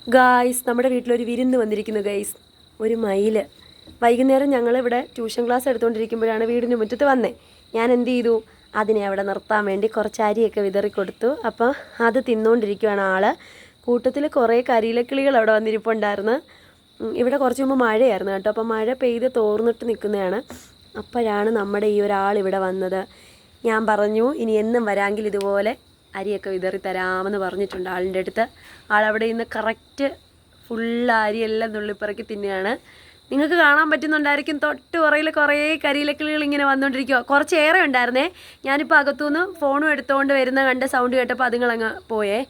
Guys, നമ്മുടെ വീട്ടിലൊരു വിരുന്ന് വന്നിരിക്കുന്നു ഗൈസ്. ഒരു മയിൽ. വൈകുന്നേരം ഞങ്ങളിവിടെ ട്യൂഷൻ ക്ലാസ് എടുത്തുകൊണ്ടിരിക്കുമ്പോഴാണ് വീടിന് മുറ്റത്ത് വന്നേ. ഞാൻ എന്ത് ചെയ്തു, അതിനെ അവിടെ നിർത്താൻ വേണ്ടി കുറച്ച് അരിയൊക്കെ വിതറി കൊടുത്തു. അപ്പോൾ അത് തിന്നുകൊണ്ടിരിക്കുകയാണ് ആൾ. കൂട്ടത്തിൽ കുറേ കരിയിലക്കിളികൾ അവിടെ വന്നിരിപ്പുണ്ടായിരുന്നു. ഇവിടെ കുറച്ച് മുമ്പ് മഴയായിരുന്നു കേട്ടോ. അപ്പോൾ മഴ പെയ്ത് തോർന്നിട്ട് നിൽക്കുന്നതാണ്. അപ്പോഴാണ് നമ്മുടെ ഈ ഒരാൾ ഇവിടെ വന്നത്. ഞാൻ പറഞ്ഞു ഇനി എന്നും വരാമെങ്കിൽ ഇതുപോലെ അരിയൊക്കെ വിതറി തരാമെന്ന് പറഞ്ഞിട്ടുണ്ട് ആളിൻ്റെ അടുത്ത്. ആളവിടെ ഇന്ന് കറക്റ്റ് ഫുള്ള് അരിയെല്ലാം നുള്ളിപ്പറക്കി തിന്നെയാണ്. നിങ്ങൾക്ക് കാണാൻ പറ്റുന്നുണ്ടായിരിക്കും, തൊട്ട് പുറയിൽ കുറേ കരിയിലക്കിളികൾ ഇങ്ങനെ വന്നുകൊണ്ടിരിക്കുക. കുറച്ചേറെ ഉണ്ടായിരുന്നേ. ഞാനിപ്പോൾ അകത്തുനിന്ന് ഫോണും എടുത്തുകൊണ്ട് വരുന്ന കണ്ട സൗണ്ട് കേട്ടപ്പോൾ അതുങ്ങളങ്ങ് പോയേ.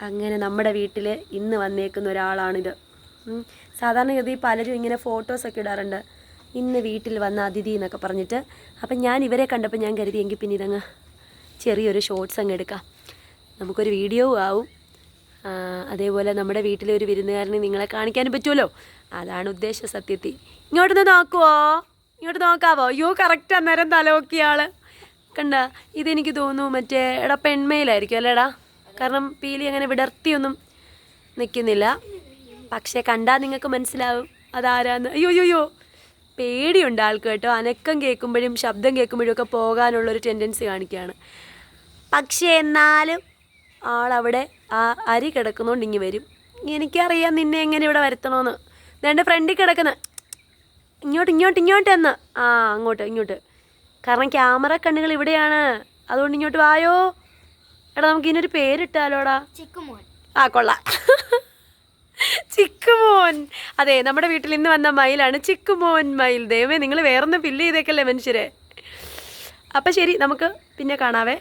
അങ്ങനെ നമ്മുടെ വീട്ടിൽ ഇന്ന് വന്നേക്കുന്ന ഒരാളാണിത്. സാധാരണഗതി പലരും ഇങ്ങനെ ഫോട്ടോസൊക്കെ ഇടാറുണ്ട്, ഇന്ന് വീട്ടിൽ വന്ന അതിഥി എന്നൊക്കെ പറഞ്ഞിട്ട്. അപ്പം ഞാൻ ഇവരെ കണ്ടപ്പോൾ ഞാൻ കരുതിയെങ്കിൽ പിന്നെ ഇതങ്ങ് ചെറിയൊരു ഷോർട്സ് അങ്ങ് എടുക്കാം, നമുക്കൊരു വീഡിയോ ആവും. അതേപോലെ നമ്മുടെ വീട്ടിലെ ഒരു വിരുന്നുകാരനെ നിങ്ങളെ കാണിക്കാനും പറ്റുമല്ലോ, അതാണ് ഉദ്ദേശം സത്യത്തിൽ. ഇങ്ങോട്ടൊന്ന് നോക്കുവോ, ഇങ്ങോട്ട് നോക്കാവോ? അയ്യോ, കറക്റ്റ് അന്നേരം തലവൊക്കിയ ആൾ കണ്ട. ഇതെനിക്ക് തോന്നുന്നു മറ്റേ പെൺമയിലായിരിക്കും അല്ലേടാ, കാരണം പീലി അങ്ങനെ വിടർത്തിയൊന്നും നിൽക്കുന്നില്ല. പക്ഷേ കണ്ടാൽ നിങ്ങൾക്ക് മനസ്സിലാവും അതാരാന്ന്. അയ്യോ അയ്യോ, പേടിയുണ്ട് ആൾക്ക് കേട്ടോ. അനക്കം കേൾക്കുമ്പോഴും ശബ്ദം കേൾക്കുമ്പോഴും ഒക്കെ പോകാനുള്ളൊരു ടെൻഡൻസി കാണിക്കുകയാണ്. പക്ഷേ എന്നാലും ആളവിടെ ആ അരി കിടക്കുന്നതുകൊണ്ട് ഇങ്ങ് വരും. എനിക്കറിയാം നിന്നെ എങ്ങനെ ഇവിടെ വരുത്തണമെന്ന്. എൻ്റെ ഫ്രണ്ടിൽ കിടക്കുന്ന ഇങ്ങോട്ട് എന്ന്. അങ്ങോട്ട്. കാരണം ക്യാമറ കണ്ണുകൾ ഇവിടെയാണ്, അതുകൊണ്ട് ഇങ്ങോട്ട് വായോ. എടാ, നമുക്ക് ഇതിനൊരു പേരിട്ടാലോടാ. ചിക്കുമോൻ. കൊള്ളാം. ചിക്കുമോൻ. അതെ, നമ്മുടെ വീട്ടിൽ ഇന്ന് വന്ന മയിലാണ് ചിക്കുമോൻ മയിൽ. ദൈവമേ, നിങ്ങൾ വേറൊന്നും ഫില്ല് ചെയ്തേക്കല്ലേ മനുഷ്യരെ. അപ്പം ശരി, നമുക്ക് പിന്നെ കാണാവേ.